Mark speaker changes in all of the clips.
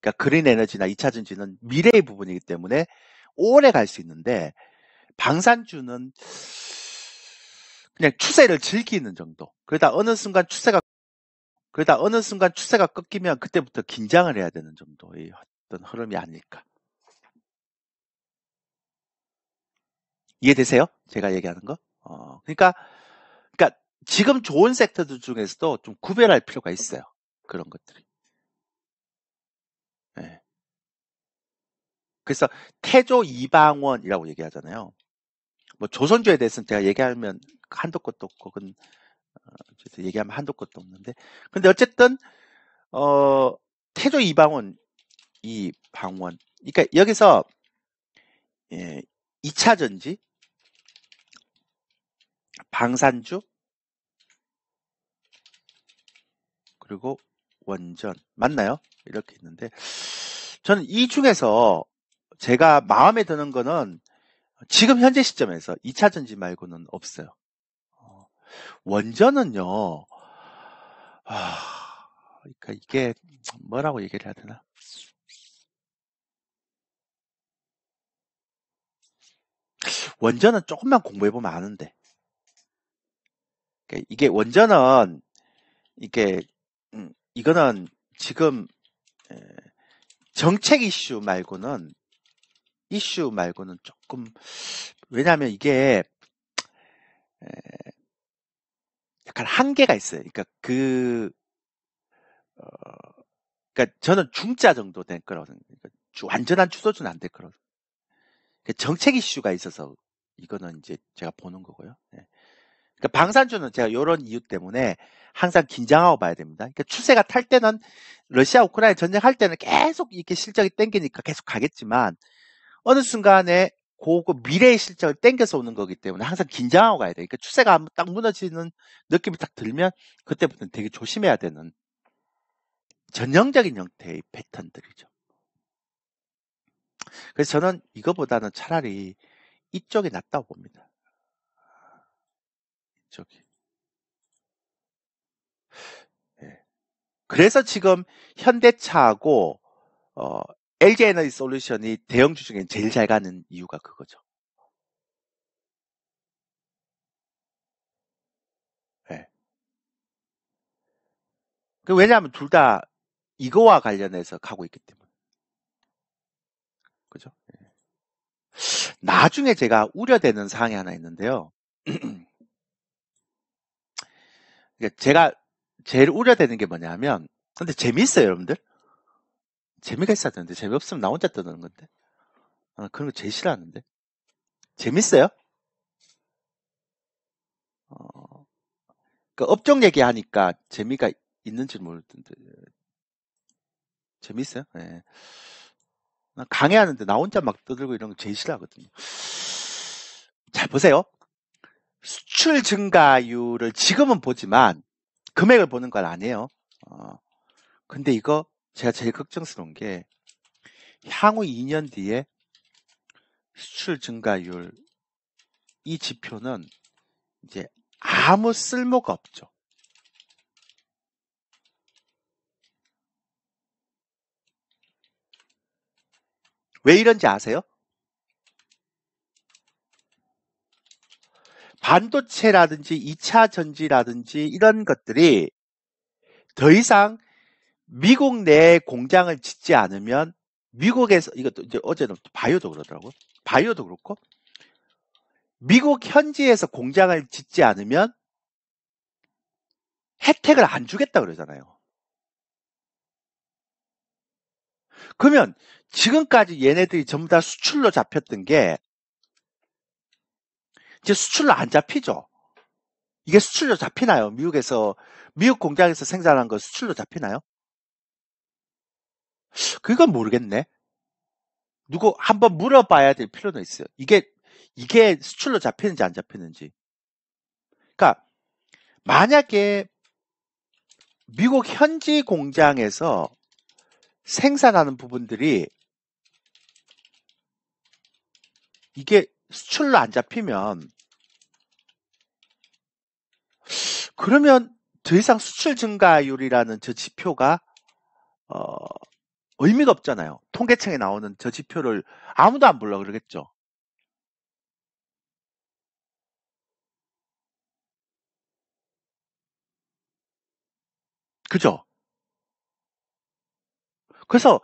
Speaker 1: 그러니까 그린 에너지나 2차 전지는 미래의 부분이기 때문에 오래 갈 수 있는데 방산주는 그냥 추세를 즐기는 정도. 그러다 어느 순간 추세가 꺾이면 그때부터 긴장을 해야 되는 정도의 어떤 흐름이 아닐까. 이해되세요? 제가 얘기하는 거? 그러니까 지금 좋은 섹터들 중에서도 좀 구별할 필요가 있어요. 그런 것들이. 예. 그래서 태조 이방원이라고 얘기하잖아요. 뭐 조선주에 대해서는 제가 얘기하면 한도 끝도 없고, 그건 얘기하면 한도 끝도 없는데. 근데 어쨌든 태조 이방원, 이방원. 그러니까 여기서 2차 전지, 방산주, 그리고 원전 맞나요? 이렇게 있는데 저는 이 중에서 제가 마음에 드는 거는 지금 현재 시점에서 2차 전지 말고는 없어요. 원전은요. 그러니까 이게 뭐라고 얘기를 해야 되나? 원전은 조금만 공부해보면 아는데. 그러니까 이게 원전은 이게 이거는 지금 정책 이슈 말고는 조금, 왜냐하면 이게 약간 한계가 있어요. 그러니까 저는 중자 정도 될 거라고 생각해요. 완전한 추소주는 안 될 거라고. 정책 이슈가 있어서 이거는 이제 제가 보는 거고요. 그러니까 방산주는 제가 이런 이유 때문에 항상 긴장하고 봐야 됩니다. 그러니까 추세가 탈 때는 러시아 우크라이나 전쟁할 때는 계속 이렇게 실적이 땡기니까 계속 가겠지만 어느 순간에 그 미래의 실적을 땡겨서 오는 거기 때문에 항상 긴장하고 가야 돼요. 그러니까 추세가 딱 무너지는 느낌이 딱 들면 그때부터는 되게 조심해야 되는 전형적인 형태의 패턴들이죠. 그래서 저는 이거보다는 차라리 이쪽이 낫다고 봅니다. 이쪽이. 예. 그래서 지금 현대차하고 LG 에너지 솔루션이 대형주 중에 제일 잘 가는 이유가 그거죠. 예. 왜냐하면 둘 다 이거와 관련해서 가고 있기 때문에. 그죠? 예. 나중에 제가 우려되는 사항이 하나 있는데요. 제가 제일 우려되는 게 뭐냐면, 근데 재밌어요, 여러분들. 재미가 있어야 되는데 재미없으면 나 혼자 떠드는 건데. 그런 거 제일 싫어하는데. 재밌어요? 업종 얘기하니까 재미가 있는지 모르던데. 재밌어요? 네. 강의하는데 나 혼자 막 떠들고 이런 거 제일 싫어하거든요. 잘 보세요. 수출 증가율을 지금은 보지만 금액을 보는 건 아니에요. 근데 이거 제가 제일 걱정스러운 게 향후 2년 뒤에 수출 증가율 이 지표는 이제 아무 쓸모가 없죠. 왜 이런지 아세요? 반도체라든지 2차 전지라든지 이런 것들이 더 이상 미국 내에 공장을 짓지 않으면 미국에서 이것도 이제 어제는 바이오도 그러더라고요. 바이오도 그렇고 미국 현지에서 공장을 짓지 않으면 혜택을 안 주겠다 그러잖아요. 그러면 지금까지 얘네들이 전부 다 수출로 잡혔던 게 이제 수출로 안 잡히죠. 이게 수출로 잡히나요? 미국 공장에서 생산한 거 수출로 잡히나요? 그건 모르겠네. 누구 한번 물어봐야 될 필요는 있어요. 이게 수출로 잡히는지 안 잡히는지. 그러니까 만약에 미국 현지 공장에서 생산하는 부분들이 이게 수출로 안 잡히면 그러면 더 이상 수출 증가율이라는 저 지표가 의미가 없잖아요. 통계청에 나오는 저 지표를 아무도 안 보려고 그러겠죠. 그죠? 그래서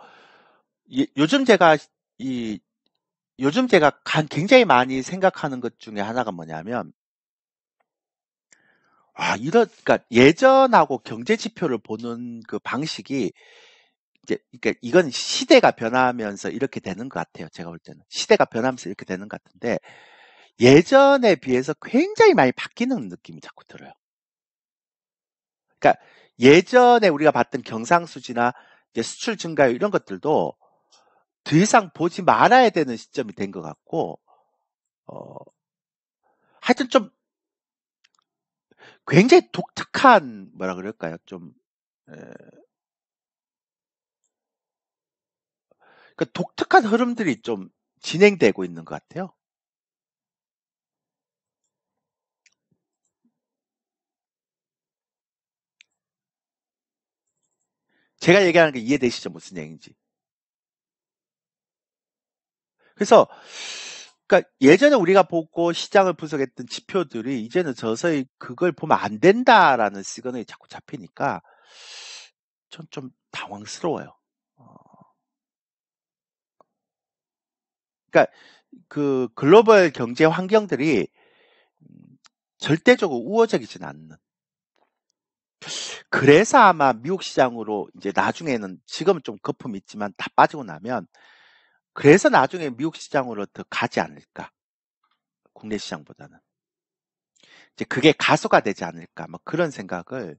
Speaker 1: 요즘 제가 이 요즘 제가 굉장히 많이 생각하는 것 중에 하나가 뭐냐면, 그러니까 예전하고 경제 지표를 보는 그 방식이 이제, 그러니까 이건 시대가 변하면서 이렇게 되는 것 같아요. 제가 볼 때는. 시대가 변하면서 이렇게 되는 것 같은데, 예전에 비해서 굉장히 많이 바뀌는 느낌이 자꾸 들어요. 그러니까 예전에 우리가 봤던 경상수지나 이제 수출 증가율 이런 것들도 더 이상 보지 말아야 되는 시점이 된 것 같고, 어, 하여튼 좀 굉장히 독특한, 뭐라 그럴까요? 좀, 에, 그 독특한 흐름들이 좀 진행되고 있는 것 같아요. 제가 얘기하는 게 이해되시죠? 무슨 얘기인지. 그래서, 그러니까 예전에 우리가 보고 시장을 분석했던 지표들이 이제는 서서히 그걸 보면 안 된다라는 시그널이 자꾸 잡히니까 전 좀 당황스러워요. 어, 그러니까 그 글로벌 경제 환경들이 음, 절대적으로 우호적이진 않는. 그래서 아마 미국 시장으로 이제 나중에는 지금은 좀 거품이 있지만 다 빠지고 나면 그래서 나중에 미국 시장으로 더 가지 않을까. 국내 시장보다는. 이제 그게 가소가 되지 않을까. 뭐 그런 생각을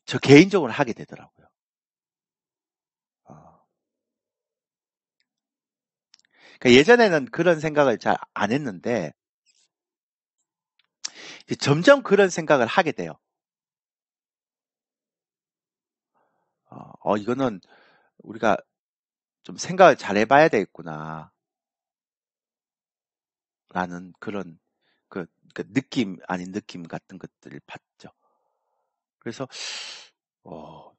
Speaker 1: 저 개인적으로 하게 되더라고요. 어. 그러니까 예전에는 그런 생각을 잘 안 했는데 이제 점점 그런 생각을 하게 돼요. 이거는 우리가 좀 생각을 잘 해봐야 되겠구나. 라는 그런 그 느낌 아닌 느낌 같은 것들을 받죠. 그래서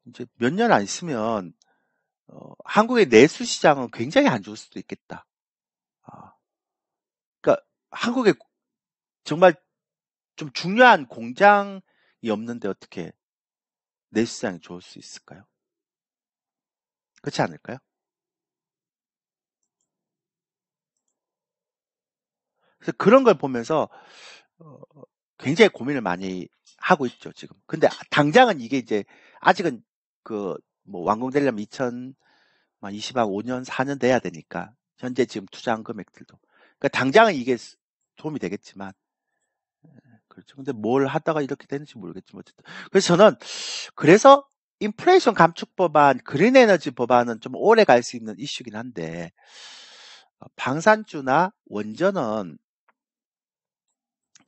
Speaker 1: 이제 몇 년 안 있으면 한국의 내수 시장은 굉장히 안 좋을 수도 있겠다. 아, 그러니까 한국에 정말 좀 중요한 공장이 없는데 어떻게 내수 시장이 좋을 수 있을까요? 그렇지 않을까요? 그래서 그런 걸 보면서 어, 굉장히 고민을 많이 하고 있죠, 지금. 근데 당장은 이게 이제 아직은 그 뭐 완공되려면 2025년, 4년 돼야 되니까 현재 지금 투자한 금액들도. 그러니까 당장은 이게 도움이 되겠지만 그렇죠. 근데 뭘 하다가 이렇게 되는지 모르겠지만 어쨌든. 그래서 저는 그래서 인플레이션 감축 법안, 그린 에너지 법안은 좀 오래 갈 수 있는 이슈긴 한데 방산주나 원전은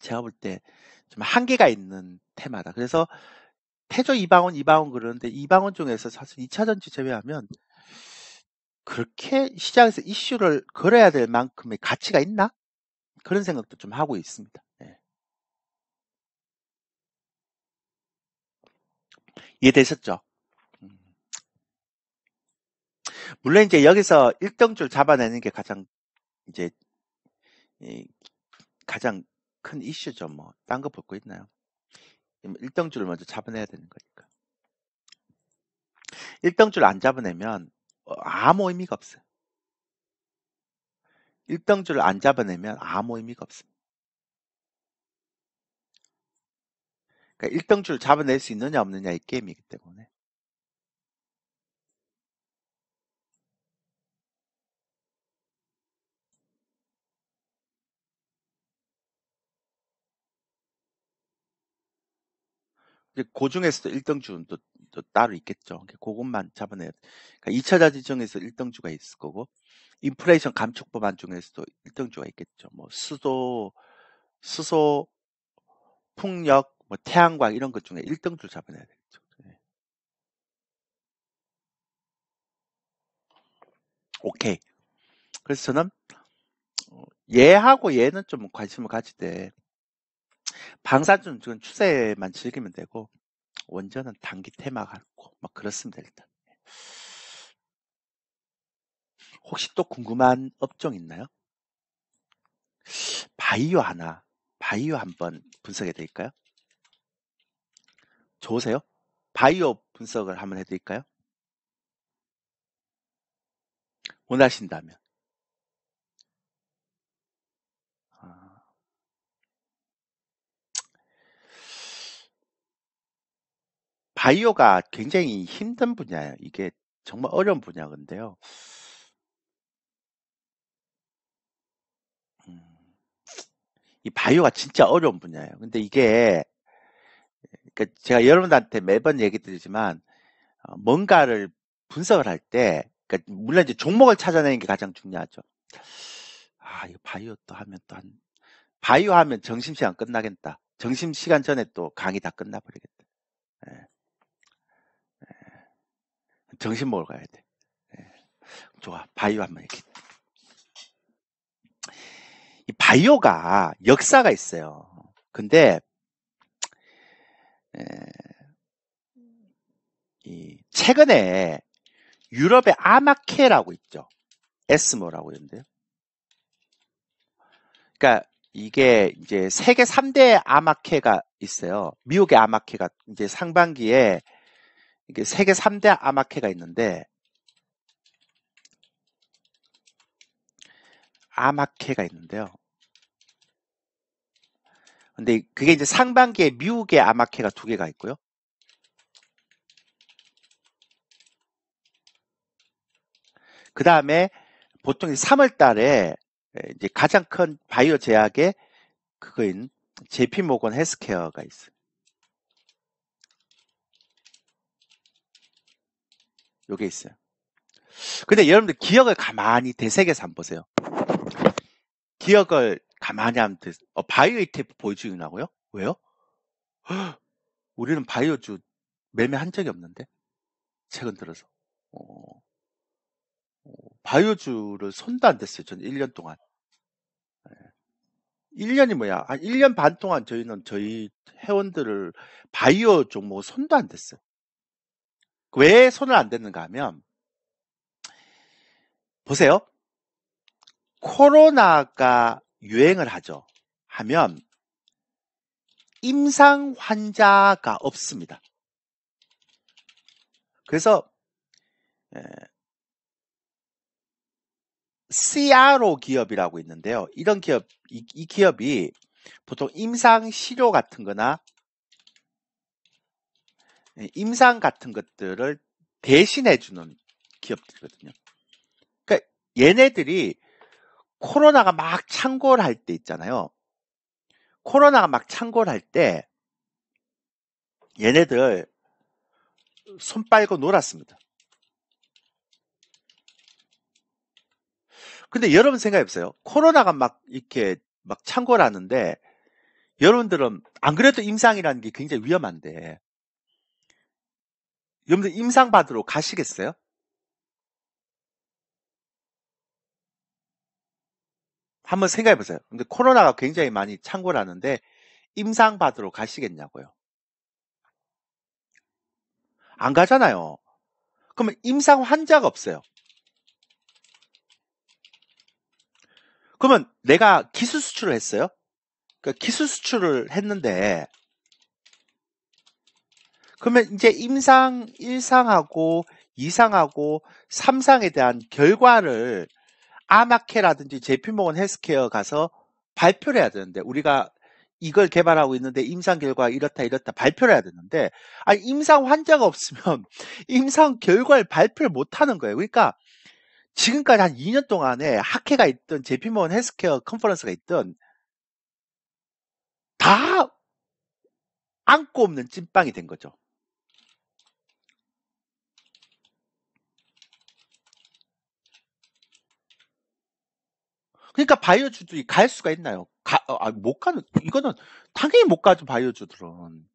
Speaker 1: 제가 볼 때 좀 한계가 있는 테마다. 그래서 태조 이방원 그러는데 이방원 중에서 사실 2차 전지 제외하면 그렇게 시장에서 이슈를 걸어야 될 만큼의 가치가 있나? 그런 생각도 좀 하고 있습니다. 예. 이해되셨죠? 음. 물론 이제 여기서 1등줄 잡아내는 게 가장 이제 이 가장 큰 이슈죠. 뭐 딴 거 볼 거 있나요? 1등줄을 먼저 잡아내야 되는 거니까. 1등줄 안 잡아내면 아무 의미가 없어요. 1등줄을 안 잡아내면 아무 의미가 없습니다. 그러니까 1등줄 잡아낼 수 있느냐 없느냐의 게임이기 때문에. 그 중에서도 1등주는 또 따로 있겠죠. 그것만 잡아내야 돼. 그러니까 2차 지정에서 1등주가 있을 거고, 인플레이션 감축 법안 중에서도 1등주가 있겠죠. 뭐 수소, 풍력, 뭐 태양광 이런 것 중에 1등주 잡아내야 되겠죠. 네. 오케이. 그래서 저는 얘하고 얘는 좀 관심을 가지되 방사선 좀 추세만 즐기면 되고 원전은 단기 테마 같고 막 그렇습니다 일단. 혹시 또 궁금한 업종 있나요? 바이오 한번 분석해 드릴까요? 좋으세요? 바이오 분석을 한번 해드릴까요? 원하신다면. 아, 바이오가 굉장히 힘든 분야예요. 이게 정말 어려운 분야인데요. 음, 이 바이오가 진짜 어려운 분야예요. 근데 이게 그러니까 제가 여러분들한테 매번 얘기 드리지만 뭔가를 분석을 할 때, 그러니까 물론 이제 종목을 찾아내는 게 가장 중요하죠. 아, 이거 바이오 또 하면 또 바이오 하면 점심시간 끝나겠다. 점심시간 전에 또 강의 다 끝나버리겠다. 예, 점심 먹으러 가야 돼. 예, 좋아. 바이오 한번 얘기. 이 바이오가 역사가 있어요. 근데, 에, 최근에 유럽의 아마케라고 있죠. 에스모라고 있는데요. 그러니까 이게 이제 세계 3대 아마케가 있어요. 미국의 아마케가 이제 상반기에 이게 세계 3대 아마케가 있는데 아마케가 있는데요. 근데 그게 이제 상반기에 미국의 아마케가 2개가 있고요. 그 다음에 보통 3월 달에 이제 가장 큰 바이오 제약의 그거인 JP 모건 헬스케어가 있어요. 요게 있어요. 근데 여러분들 기억을 가만히 대세계에서 한번 보세요. 기억을 가만히 하면 바이오 ETF 보유 중이라고요? 왜요? 우리는 바이오주 매매한 적이 없는데 최근 들어서 바이오주를 손도 안 댔어요. 저는 1년 동안. 1년이 뭐야? 한 1년 반 동안 저희는 저희 회원들을 바이오 종목 손도 안 댔어요. 왜 손을 안 댔는가 하면 보세요. 코로나가 유행을 하면 임상 환자가 없습니다. 그래서 CRO 기업이라고 있는데요. 이런 기업, 이 기업이 보통 임상 시료 같은 거나 임상 같은 것들을 대신해 주는 기업들이거든요. 그러니까 얘네들이 코로나가 막 창궐 할 때 있잖아요. 코로나가 막 창궐 할 때 얘네들 손 빨고 놀았습니다. 근데 여러분 생각해 보세요. 코로나가 막 이렇게 막 창궐하는데 여러분들은 안 그래도 임상이라는 게 굉장히 위험한데 여러분들 임상 받으러 가시겠어요? 한번 생각해 보세요. 근데 코로나가 굉장히 많이 창궐하는데 임상 받으러 가시겠냐고요? 안 가잖아요. 그러면 임상 환자가 없어요. 그러면 내가 기술 수출을 했어요? 그러니까 기술 수출을 했는데 그러면 이제 임상 1상하고 2상하고 3상에 대한 결과를 아마케라든지 제피모건 헬스케어 가서 발표를 해야 되는데 우리가 이걸 개발하고 있는데 임상 결과 이렇다 이렇다 발표를 해야 되는데 아니 임상 환자가 없으면 임상 결과를 발표를 못 하는 거예요. 그러니까 지금까지 한 2년 동안에 학회가 있던 제피모건 헬스케어 컨퍼런스가 있던 다 안고 없는 찐빵이 된 거죠. 그러니까 바이오주들이 갈 수가 있나요? 못 가는, 이거는 당연히 못 가죠, 바이오주들은.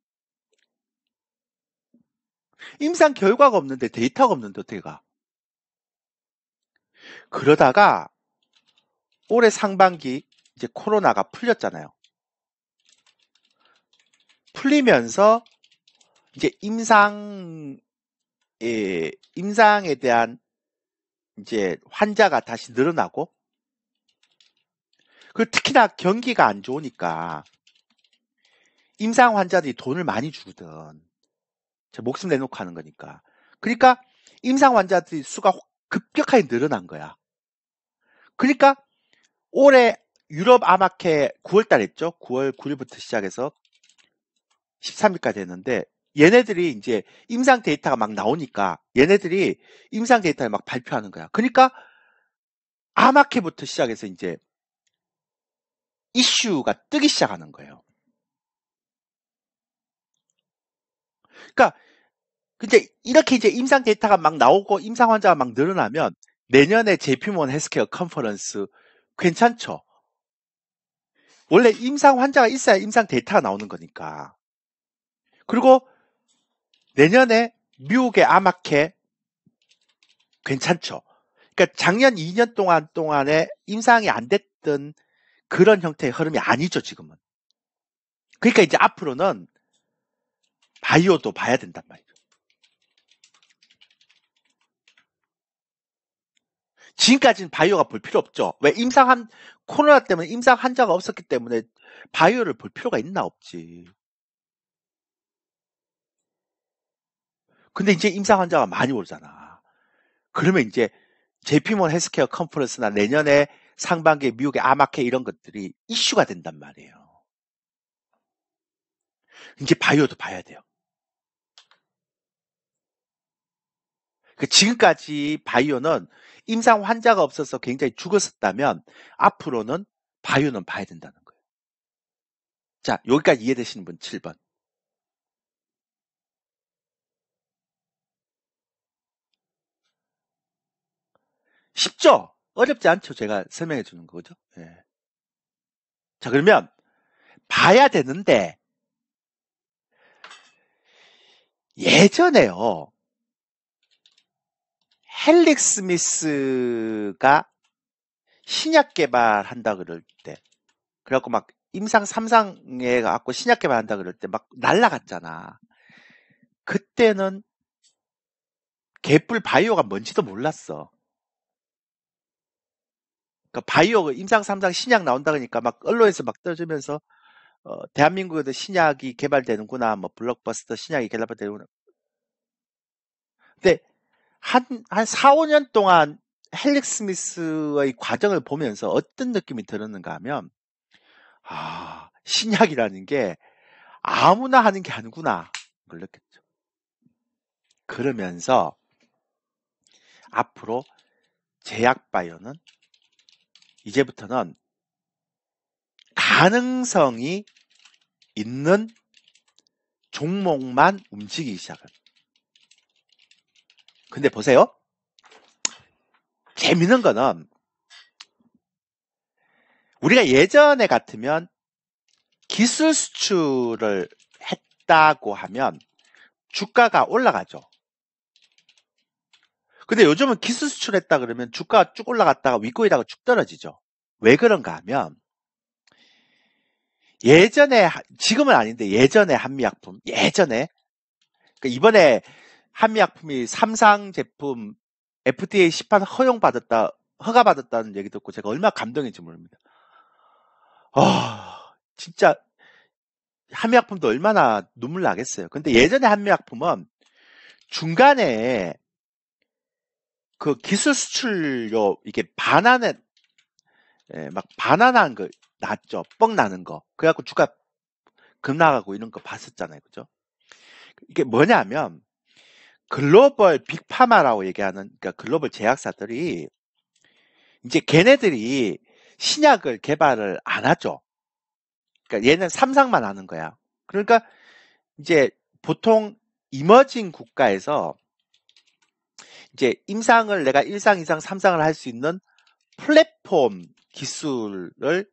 Speaker 1: 임상 결과가 없는데 데이터가 없는데 어떻게 가? 그러다가 올해 상반기 이제 코로나가 풀렸잖아요. 풀리면서 이제 임상에 대한 이제 환자가 다시 늘어나고, 그리고 특히나 경기가 안 좋으니까 임상 환자들이 돈을 많이 주거든. 목숨 내놓고 하는 거니까. 그러니까 임상 환자들이 수가 급격하게 늘어난 거야. 그러니까 올해 유럽 아마케 9월달 했죠. 9월 9일부터 시작해서 13일까지 했는데, 얘네들이 이제 임상 데이터가 막 나오니까 얘네들이 임상 데이터를 막 발표하는 거야. 그러니까 아마케부터 시작해서 이제 이슈가 뜨기 시작하는 거예요. 그러니까 근데 이렇게 이제 임상 데이터가 막 나오고 임상 환자가 막 늘어나면 내년에 JP모건 헬스케어 컨퍼런스 괜찮죠? 원래 임상 환자가 있어야 임상 데이터가 나오는 거니까. 그리고 내년에 미국의 아마케 괜찮죠? 그러니까 작년 2년 동안에 임상이 안 됐던 그런 형태의 흐름이 아니죠, 지금은. 그러니까 이제 앞으로는 바이오도 봐야 된단 말이죠. 지금까지는 바이오가 볼 필요 없죠. 왜 코로나 때문에 임상 환자가 없었기 때문에 바이오를 볼 필요가 있나 없지. 근데 이제 임상 환자가 많이 오잖아. 그러면 이제 JP모건 헬스케어 컨퍼런스나 내년에 상반기에 미국의 아마케 이런 것들이 이슈가 된단 말이에요. 이제 바이오도 봐야 돼요. 지금까지 바이오는 임상 환자가 없어서 굉장히 죽었었다면 앞으로는 바이오는 봐야 된다는 거예요. 자, 여기까지 이해되시는 분 7번. 쉽죠? 어렵지 않죠? 제가 설명해 주는 거죠. 예. 자, 그러면 봐야 되는데 예전에요. 헬릭 스미스가 신약 개발한다 그럴 때, 그래갖고 막 임상 3상에 갖고 신약 개발한다 그럴 때 막 날라갔잖아. 그때는 개뿔 바이오가 뭔지도 몰랐어. 그러니까 바이오 임상 3상 신약 나온다 그러니까 막 언론에서 막 떠주면서 대한민국에도 신약이 개발되는구나, 뭐 블록버스터 신약이 개발되는구나. 근데 한 4, 5년 동안 헬릭 스미스의 과정을 보면서 어떤 느낌이 들었는가 하면, 신약이라는 게 아무나 하는 게 아니구나. 그걸 느꼈죠. 그러면서 앞으로 제약바이오는 이제부터는 가능성이 있는 종목만 움직이기 시작합니다. 근데 보세요. 재밌는 거는 우리가 예전에 같으면 기술 수출을 했다고 하면 주가가 올라가죠. 근데 요즘은 기술 수출했다 그러면 주가가 쭉 올라갔다가 윗꼬리다가 쭉 떨어지죠. 왜 그런가 하면 예전에, 지금은 아닌데 예전에 한미약품, 예전에, 그러니까 이번에 한미약품이 3상 제품 FDA 시판 허가받았다는 얘기 듣고 제가 얼마나 감동인지 모릅니다. 진짜 한미약품도 얼마나 눈물 나겠어요. 근데 예전에 한미약품은 중간에 그 기술 수출료 이게 막 반환한 거 났죠. 뻥 나는 거. 그래갖고 주가 급락하고 이런 거 봤었잖아요. 그죠? 이게 뭐냐면 글로벌 빅파마라고 얘기하는, 그러니까 글로벌 제약사들이 이제 걔네들이 신약을 개발을 안 하죠. 그러니까 얘는 3상만 하는 거야. 그러니까 이제 보통 이머징 국가에서 이제 내가 1상, 2상, 3상을 할 수 있는 플랫폼 기술을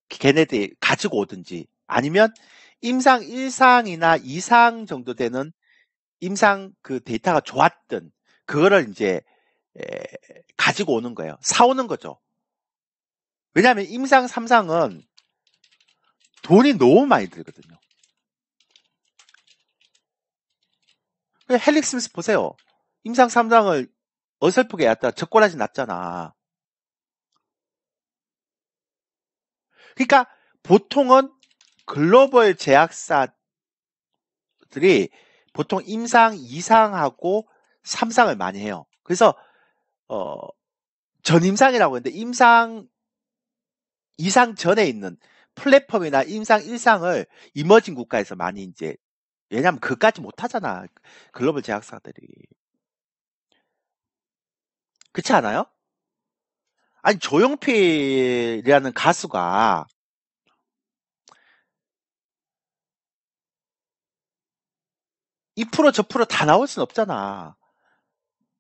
Speaker 1: 걔네들이 가지고 오든지, 아니면 임상 1상이나 2상 정도 되는 임상 그 데이터가 좋았던 그거를 이제 가지고 오는 거예요. 사오는 거죠. 왜냐하면 임상 3상은 돈이 너무 많이 들거든요. 헬릭 스미스 보세요. 임상 3상을 어설프게 갖다 적고라지 났잖아. 그러니까 보통은 글로벌 제약사들이 보통 임상 2상하고 3상을 많이 해요. 그래서 전임상이라고 하는데 임상 2상 전에 있는 플랫폼이나 임상 1상을 이머징 국가에서 많이 이제 왜냐면 그까지 못하잖아. 글로벌 제약사들이. 그렇지 않아요? 아니 조용필이라는 가수가 이 프로 저 프로 다 나올 순 없잖아.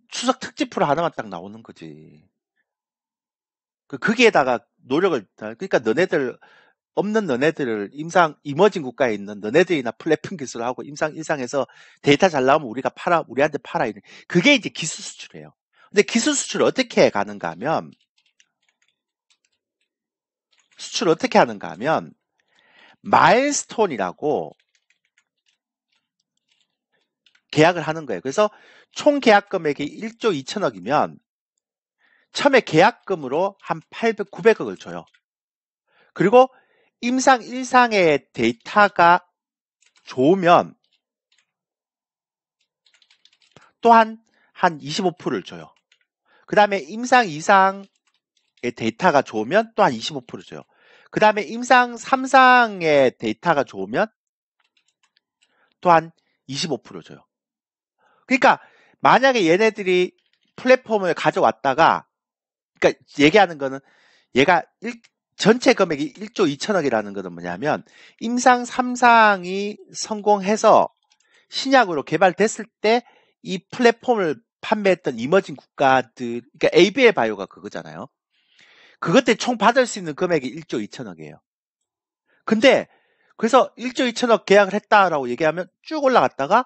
Speaker 1: 추석 특집 프로 하나만 딱 나오는 거지. 거기에다가 노력을 그러니까 너네들 없는 너네들을 임상 이머징 국가에 있는 너네들이나 플랫폼 기술을 하고 임상 일상에서 데이터 잘 나오면 우리가 팔아 우리한테 팔아 이런 그게 이제 기술 수출이에요. 근데 기술 수출 어떻게 가는가 하면 수출 어떻게 하는가 하면 마일스톤이라고 계약을 하는 거예요. 그래서 총 계약 금액이 1조 2천억이면 처음에 계약금으로 한 800, 900억을 줘요. 그리고 임상 1상의 데이터가 좋으면 또한 한 25%를 줘요. 그 다음에 임상 2상의 데이터가 좋으면 또한 25% 줘요. 그 다음에 임상 3상의 데이터가 좋으면 또한 25% 줘요. 그러니까 만약에 얘네들이 플랫폼을 가져왔다가 그러니까 얘기하는 거는 얘가 전체 금액이 1조 2천억이라는 것은 뭐냐면 임상 3상이 성공해서 신약으로 개발됐을 때 이 플랫폼을 판매했던 이머징 국가들 그러니까 ABL 바이오가 그거잖아요. 그것 때 총 받을 수 있는 금액이 1조 2천억이에요. 근데 그래서 1조 2천억 계약을 했다라고 얘기하면 쭉 올라갔다가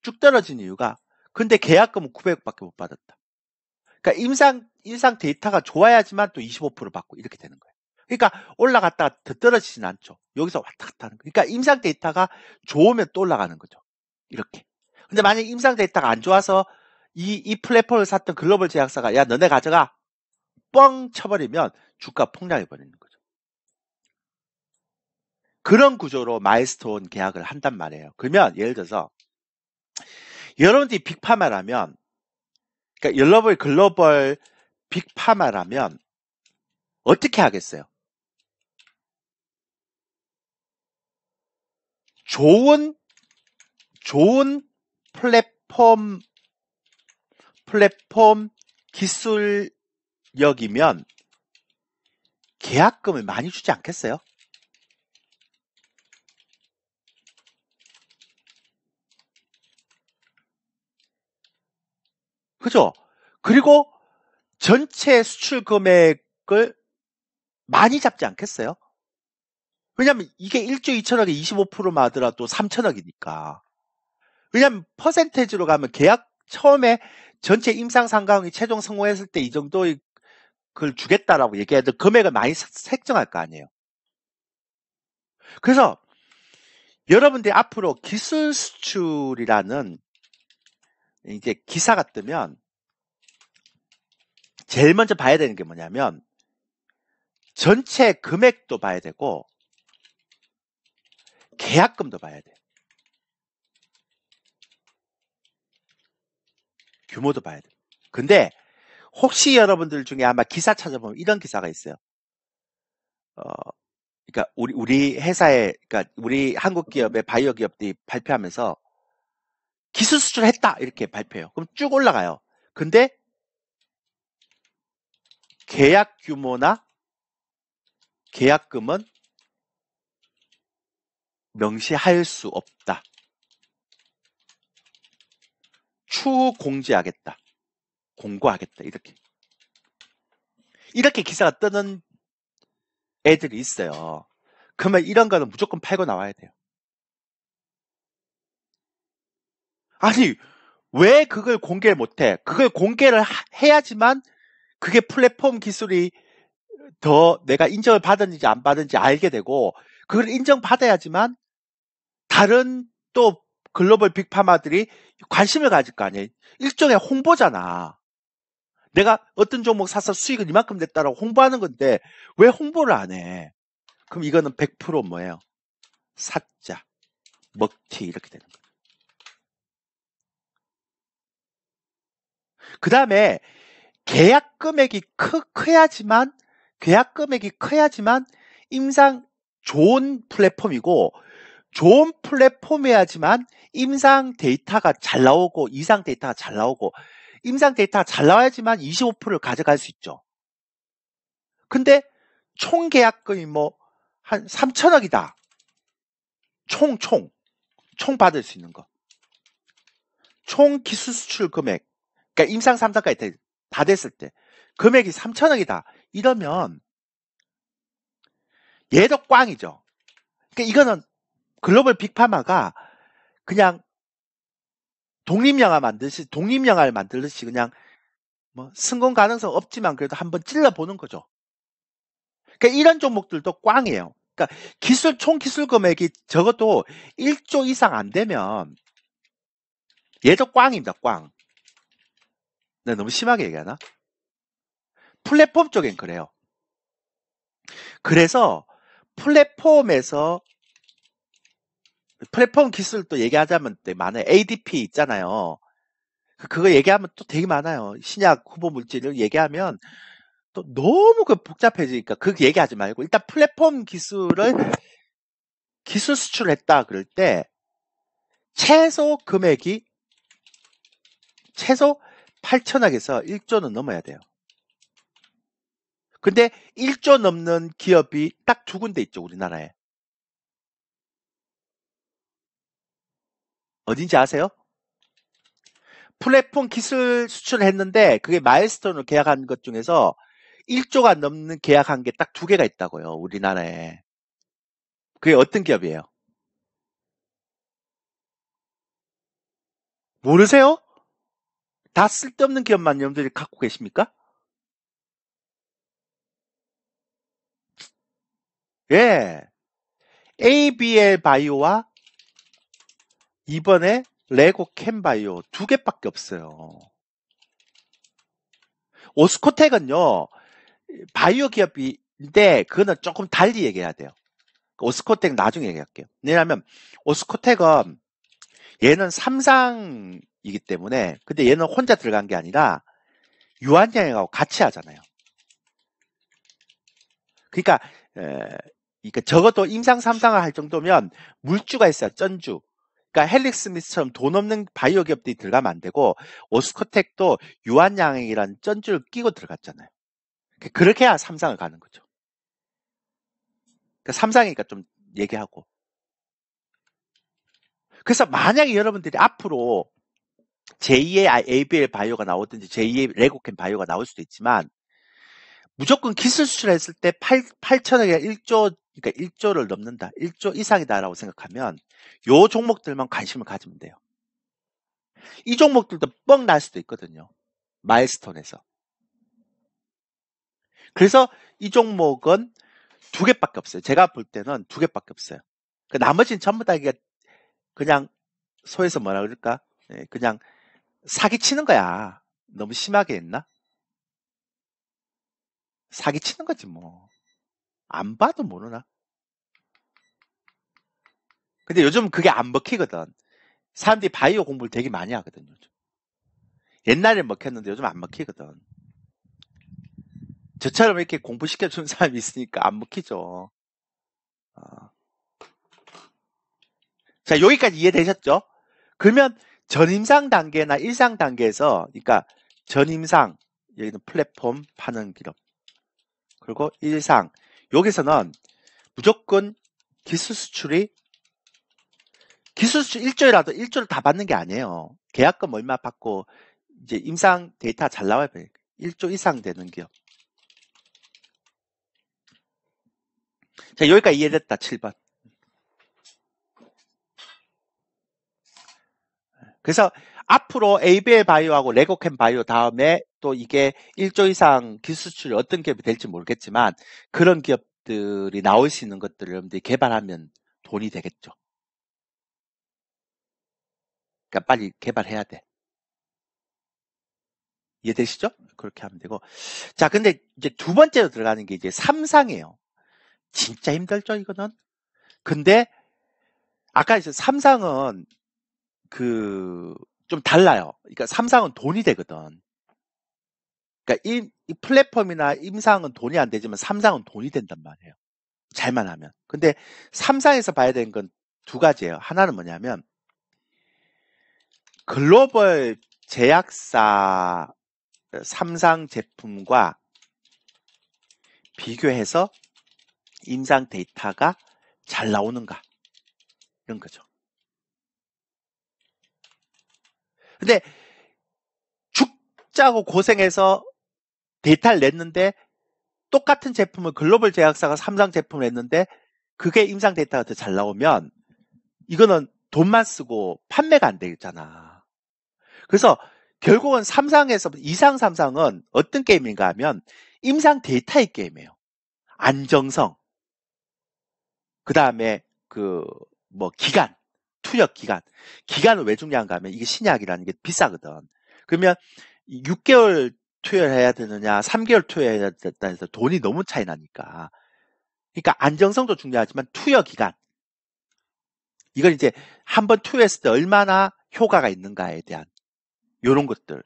Speaker 1: 쭉 떨어진 이유가 근데 계약금은 900억밖에 못 받았다. 그러니까 임상 데이터가 좋아야지만 또 25% 받고 이렇게 되는 거예요. 그러니까 올라갔다가 더 떨어지진 않죠. 여기서 왔다 갔다 하는 거예요. 그러니까 임상 데이터가 좋으면 또 올라가는 거죠. 이렇게. 근데 만약 임상 데이터가 안 좋아서 이 플랫폼을 샀던 글로벌 제약사가 야 너네 가져가 뻥 쳐버리면 주가 폭락해버리는 거죠. 그런 구조로 마일스톤 계약을 한단 말이에요. 그러면 예를 들어서 여러분들이 빅파마라면 그러니까 여러분 글로벌 빅파마라면 어떻게 하겠어요? 좋은 플랫폼 기술력이면 계약금을 많이 주지 않겠어요? 그죠? 그리고 전체 수출 금액을 많이 잡지 않겠어요? 왜냐면 이게 1조 2천억에 25%만 하더라도 3천억이니까. 왜냐면 퍼센테이지로 가면 계약 처음에 전체 임상 상가액이 최종 성공했을 때 이 정도의 그걸 주겠다라고 얘기해도 금액을 많이 책정할 거 아니에요. 그래서 여러분들이 앞으로 기술 수출이라는 이제 기사가 뜨면 제일 먼저 봐야 되는 게 뭐냐면 전체 금액도 봐야 되고 계약금도 봐야 돼. 규모도 봐야 돼. 근데 혹시 여러분들 중에 아마 기사 찾아보면 이런 기사가 있어요. 그러니까 우리 회사에 그러니까 우리 한국 기업의 바이오 기업들이 발표하면서 기술 수출했다 이렇게 발표해요. 그럼 쭉 올라가요. 근데 계약 규모나 계약금은 명시할 수 없다. 추후 공지하겠다. 공고하겠다. 이렇게 기사가 뜨는 애들이 있어요. 그러면 이런 거는 무조건 팔고 나와야 돼요. 아니 왜 그걸 공개를 못해? 그걸 공개를 해야지만 그게 플랫폼 기술이 더 내가 인정을 받았는지 안 받았는지 알게 되고 그걸 인정받아야지만 다른 또 글로벌 빅파마들이 관심을 가질 거 아니에요. 일종의 홍보잖아. 내가 어떤 종목 사서 수익은 이만큼 냈다라고 홍보하는 건데 왜 홍보를 안 해? 그럼 이거는 100% 뭐예요? 사자, 먹튀 이렇게 되는 거예요. 그 다음에 계약 금액이 커야지만 임상 좋은 플랫폼이고 좋은 플랫폼이어야지만 임상 데이터가 잘 나오고 이상 데이터가 잘 나오고 임상 데이터가 잘 나와야지만 25%를 가져갈 수 있죠. 근데 총 계약금이 뭐 한 3천억이다. 총 받을 수 있는 거. 총 기술 수출 금액. 그러니까 임상 3상까지 다 됐을 때 금액이 3천억이다. 이러면 얘도 꽝이죠. 그러니까 이거는 글로벌 빅파마가 그냥 독립영화를 만들듯이 그냥 뭐 성공 가능성 없지만 그래도 한번 찔러보는 거죠. 그러니까 이런 종목들도 꽝이에요. 그러니까 총 기술 금액이 적어도 1조 이상 안 되면 얘도 꽝입니다. 꽝. 내가 너무 심하게 얘기하나? 플랫폼 쪽엔 그래요. 그래서 플랫폼 기술도 얘기하자면 많아요. ADP 있잖아요. 그거 얘기하면 또 되게 많아요. 신약 후보 물질을 얘기하면 또 너무 복잡해지니까 그 얘기하지 말고 일단 플랫폼 기술 수출했다 그럴 때 최소 금액이 최소 8천억에서 1조는 넘어야 돼요. 근데 1조 넘는 기업이 딱 두 군데 있죠, 우리나라에. 어딘지 아세요? 플랫폼 기술 수출을 했는데 그게 마일스톤을 계약한 것 중에서 1조가 넘는 계약한 게 딱 두 개가 있다고요, 우리나라에. 그게 어떤 기업이에요? 모르세요? 다 쓸데없는 기업만 여러분들이 갖고 계십니까? 예. ABL 바이오와 이번에 레고 캠바이오 두 개밖에 없어요. 오스코텍은요, 바이오 기업인데 그거는 조금 달리 얘기해야 돼요. 오스코텍 나중에 얘기할게요. 왜냐하면 오스코텍은 얘는 삼상이기 때문에 근데 얘는 혼자 들어간 게 아니라 유한양하고 같이 하잖아요. 그러니까 적어도 임상 3상을 할 정도면 물주가 있어요. 전주. 그러니까 헬릭스미스처럼 돈 없는 바이오 기업들이 들어가면 안 되고 오스코텍도 유한양이라는 전주를 끼고 들어갔잖아요. 그렇게 해야 3상을 가는 거죠. 그러니까 3상이니까 좀 얘기하고. 그래서 만약에 여러분들이 앞으로 제2의 ABL 바이오가 나오든지 제2의 레고캠 바이오가 나올 수도 있지만 무조건 기술 수출했을 때 8천억에 1조, 그러니까 1조를 넘는다. 1조 이상이다라고 생각하면 요 종목들만 관심을 가지면 돼요. 이 종목들도 뻥 날 수도 있거든요. 마일스톤에서. 그래서 이 종목은 두 개밖에 없어요. 제가 볼 때는 두 개밖에 없어요. 그 나머지는 전부 다 이게 그냥 소에서 뭐라 그럴까? 그냥 사기 치는 거야. 너무 심하게 했나? 사기 치는 거지 뭐. 안 봐도 모르나? 근데 요즘 그게 안 먹히거든. 사람들이 바이오 공부를 되게 많이 하거든, 요즘. 옛날엔 먹혔는데 요즘 안 먹히거든. 저처럼 이렇게 공부시켜주는 사람이 있으니까 안 먹히죠. 어. 자, 여기까지 이해되셨죠? 그러면 전임상 단계나 일상 단계에서, 그러니까 전임상, 여기는 플랫폼 파는 기업. 그리고 일상, 여기서는 무조건 기술 수출 1조라도 1조를 다 받는 게 아니에요. 계약금 얼마 받고, 이제 임상 데이터 잘 나와야 돼. 1조 이상 되는 기업. 자, 여기까지 이해됐다, 7번. 그래서 앞으로 ABL 바이오하고 레고캠 바이오 다음에 또 이게 1조 이상 기술 수출이 어떤 기업이 될지 모르겠지만 그런 기업들이 나올 수 있는 것들을 여러분들이 개발하면 돈이 되겠죠. 그러니까 빨리 개발해야 돼. 이해되시죠? 그렇게 하면 되고. 자, 근데 이제 두 번째로 들어가는 게 이제 삼상이에요. 진짜 힘들죠, 이거는? 근데 아까 이제 삼상은 좀 달라요. 그러니까 삼상은 돈이 되거든. 그러니까 이 플랫폼이나 임상은 돈이 안 되지만 삼상은 돈이 된단 말이에요. 잘만 하면. 근데 삼상에서 봐야 되는 건 두 가지예요. 하나는 뭐냐면 글로벌 제약사 삼상 제품과 비교해서 임상 데이터가 잘 나오는가 이런 거죠. 근데 죽자고 고생해서 데이터를 냈는데 똑같은 제품을 글로벌 제약사가 삼상 제품을 냈는데 그게 임상 데이터가 더 잘 나오면 이거는 돈만 쓰고 판매가 안 되잖아. 그래서 결국은 삼상에서 이상 삼상은 어떤 게임인가 하면 임상 데이터의 게임이에요. 안정성, 그 다음에 기간, 투여 기간. 기간은 왜 중요한가 하면 이게 신약이라는 게 비싸거든. 그러면 6개월 투여를 해야 되느냐, 3개월 투여해야 된다 해서 돈이 너무 차이 나니까. 그러니까 안정성도 중요하지만 투여 기간. 이걸 이제 한번 투여했을 때 얼마나 효과가 있는가에 대한 요런 것들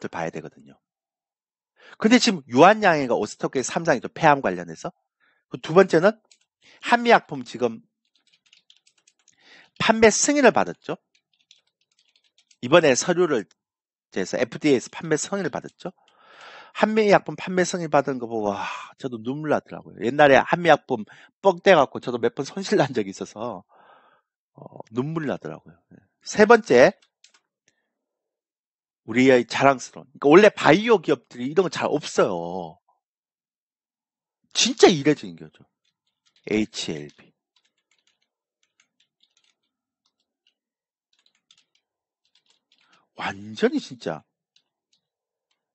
Speaker 1: 봐야 되거든요. 근데 지금 유한양해가 오스터크의 삼상이죠. 폐암 관련해서. 두 번째는 한미약품 지금 판매 승인을 받았죠. 이번에 서류를 제해서 FDA에서 판매 승인을 받았죠. 한미약품 판매 승인 받은 거 보고 저도 눈물 나더라고요. 옛날에 한미약품 뻥 떼갖고 저도 몇 번 손실 난 적이 있어서 눈물 나더라고요. 세 번째, 우리의 자랑스러운. 그러니까 원래 바이오 기업들이 이런 거 잘 없어요. 진짜 이례적인 거죠. HLB. 완전히 진짜.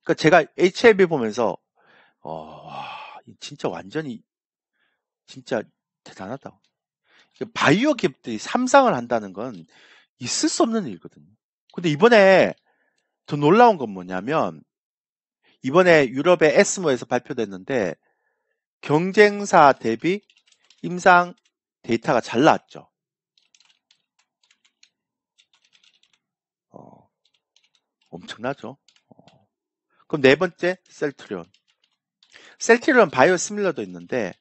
Speaker 1: 그러니까 제가 HLB 보면서 진짜 완전히 진짜 대단하다. 바이오 기업들이 삼상을 한다는 건 있을 수 없는 일이거든요. 근데 이번에 더 놀라운 건 뭐냐면 이번에 유럽의 에스모에서 발표됐는데 경쟁사 대비 임상 데이터가 잘 나왔죠. 엄청나죠. 그럼 네 번째 셀트리온. 셀트리온 바이오시밀러도 있는데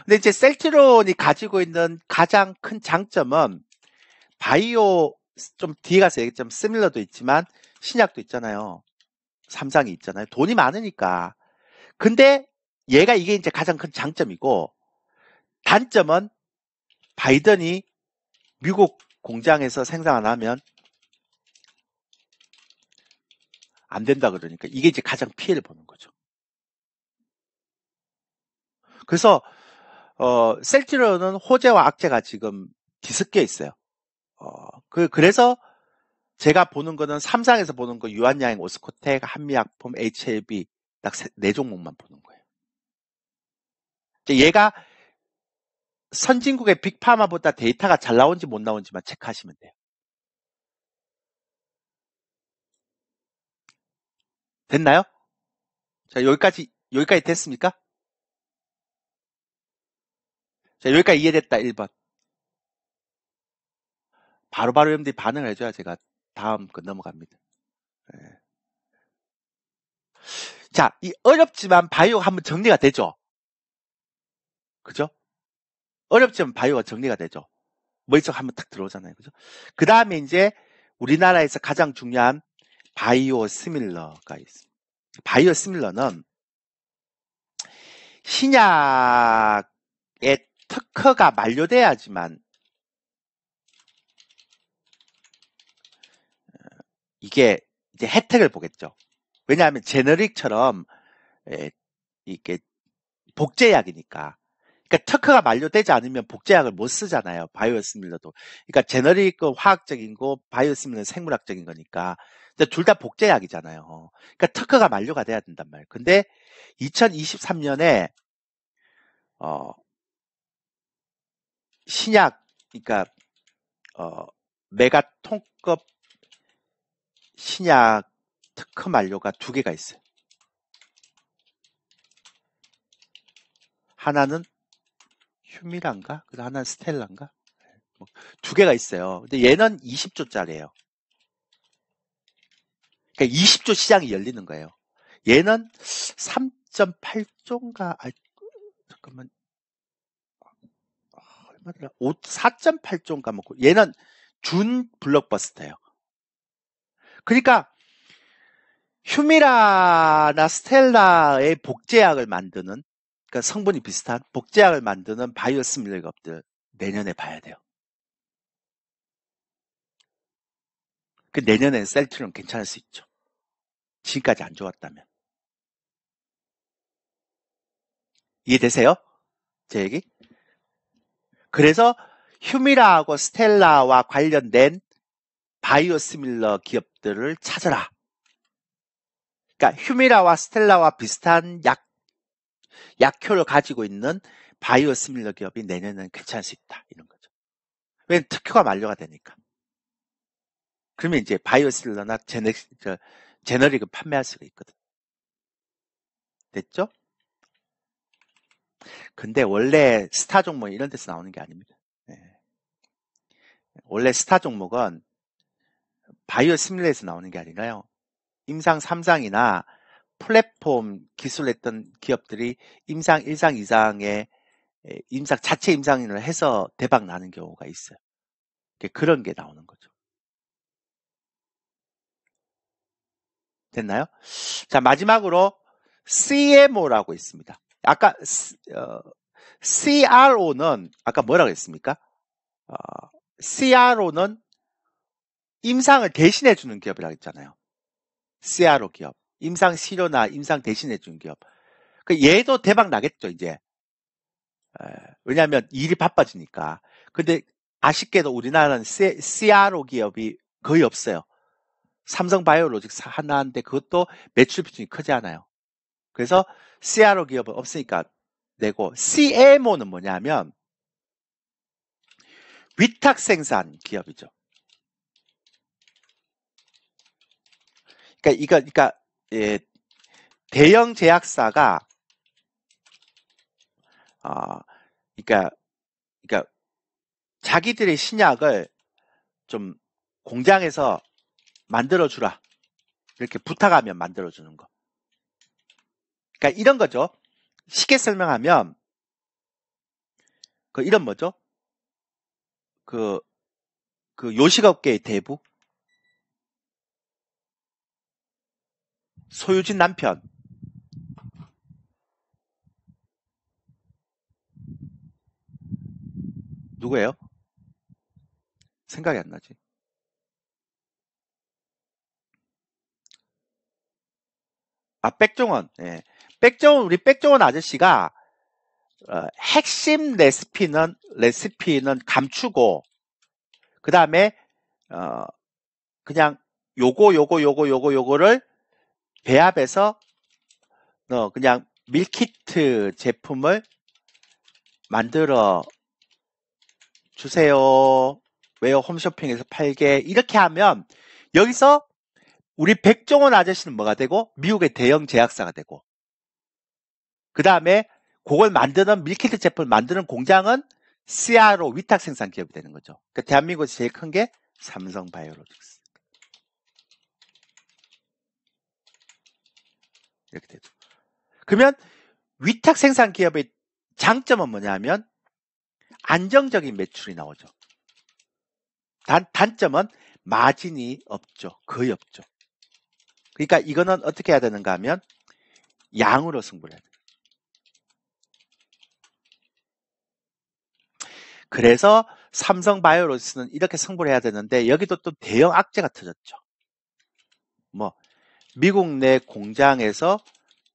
Speaker 1: 근데 이제 셀트리온이 가지고 있는 가장 큰 장점은 바이오 좀 뒤에 가서 얘기했지만 시밀러도 있지만 신약도 있잖아요. 삼상이 있잖아요. 돈이 많으니까. 근데 얘가 이게 이제 가장 큰 장점이고 단점은 바이든이 미국 공장에서 생산 안 하면 안 된다 그러니까 이게 이제 가장 피해를 보는 거죠. 그래서 셀트리온은 호재와 악재가 지금 뒤섞여 있어요. 그래서 제가 보는 거는 삼상에서 보는 거 유한양행, 오스코텍, 한미약품, HLB 딱 네 종목만 보는 거예요. 얘가 선진국의 빅파마보다 데이터가 잘 나온지 못 나온지만 체크하시면 돼요. 됐나요? 자, 여기까지 됐습니까? 자, 여기까지 이해됐다, 1번. 바로바로 여러분들이 반응을 해줘야 제가 다음 거 넘어갑니다. 네. 자, 이 어렵지만 바이오가 한번 정리가 되죠? 그죠? 어렵지만 바이오가 정리가 되죠? 머릿속 한번 탁 들어오잖아요. 그죠? 그 다음에 이제 우리나라에서 가장 중요한 바이오 시밀러가 있습니다. 바이오 시밀러는 신약의 특허가 만료돼야지만 이게 이제 혜택을 보겠죠. 왜냐하면 제너릭처럼 이게 복제약이니까. 그러니까 특허가 만료되지 않으면 복제약을 못 쓰잖아요. 바이오시밀러도. 그러니까 제너릭은 화학적인 거, 바이오시밀러는 생물학적인 거니까. 둘 다 복제약이잖아요. 그러니까 특허가 만료가 돼야 된단 말이에요. 근데 2023년에 신약, 그러니까 메가톤급 신약 특허 만료가 2개가 있어요. 하나는 휴미란가? 하나는 스텔라인가? 2개가 있어요. 근데 얘는 20조짜리예요. 그러니까 20조 시장이 열리는 거예요. 얘는 3.8조인가? 잠깐만. 얼마더라? 4.8조인가 먹고. 얘는 준 블록버스터예요. 그러니까 휴미라나 스텔라의 복제약을 만드는, 그러니까 성분이 비슷한 복제약을 만드는 바이오시밀러 기업들 내년에 봐야 돼요. 그 내년에는 셀트리온 괜찮을 수 있죠. 지금까지 안 좋았다면. 이해되세요? 제 얘기? 그래서 휴미라하고 스텔라와 관련된 바이오시밀러 기업들을 찾아라. 그러니까 휴미라와 스텔라와 비슷한 약효를 가지고 있는 바이오시밀러 기업이 내년에는 괜찮을 수 있다. 이런 거죠. 왜냐면 특허가 만료가 되니까. 그러면 이제 바이오시밀러나 제너릭을 판매할 수가 있거든. 됐죠? 근데 원래 스타 종목 이런 데서 나오는 게 아닙니다. 네. 원래 스타 종목은 바이오시밀러에서 나오는 게 아니라요. 임상 3상이나 플랫폼 기술했던 기업들이 임상 1상, 2상에 자체 임상을 해서 대박 나는 경우가 있어요. 그런 게 나오는 거죠. 됐나요? 자, 마지막으로 CMO라고 있습니다. 아까 CRO는 아까 뭐라고 했습니까? CRO는 임상을 대신해 주는 기업이라고 했잖아요. CRO 기업. 임상 치료나 임상 대신해 주는 기업. 얘도 대박 나겠죠, 이제. 왜냐하면 일이 바빠지니까. 근데 아쉽게도 우리나라는 CRO 기업이 거의 없어요. 삼성바이오로직스 하나인데 그것도 매출 비중이 크지 않아요. 그래서 CRO 기업은 없으니까 내고, CMO는 뭐냐면 위탁 생산 기업이죠. 그러니까 예, 대형 제약사가 그러니까 자기들의 신약을 좀 공장에서 만들어주라. 이렇게 부탁하면 만들어주는 거. 그러니까 이런 거죠. 쉽게 설명하면, 이런 뭐죠? 그 요식업계의 대부? 소유진 남편. 누구예요? 생각이 안 나지. 백종원. 예. 우리 백종원 아저씨가 핵심 레시피는 감추고, 그 다음에 그냥 요거를 배합해서 그냥 밀키트 제품을 만들어 주세요. 왜요? 홈쇼핑에서 팔게. 이렇게 하면 여기서 우리 백종원 아저씨는 뭐가 되고, 미국의 대형 제약사가 되고, 그 다음에 그걸 만드는 밀키트 제품을 만드는 공장은 CRO 위탁 생산 기업이 되는 거죠. 그러니까 대한민국에서 제일 큰 게 삼성바이오로직스. 이렇게 되죠. 그러면 위탁 생산 기업의 장점은 뭐냐면 안정적인 매출이 나오죠. 단점은 마진이 없죠. 거의 없죠. 그러니까 이거는 어떻게 해야 되는가 하면 양으로 승부를 해야 돼요. 그래서 삼성바이오로직스는 이렇게 승부를 해야 되는데 여기도 또 대형 악재가 터졌죠. 미국 내 공장에서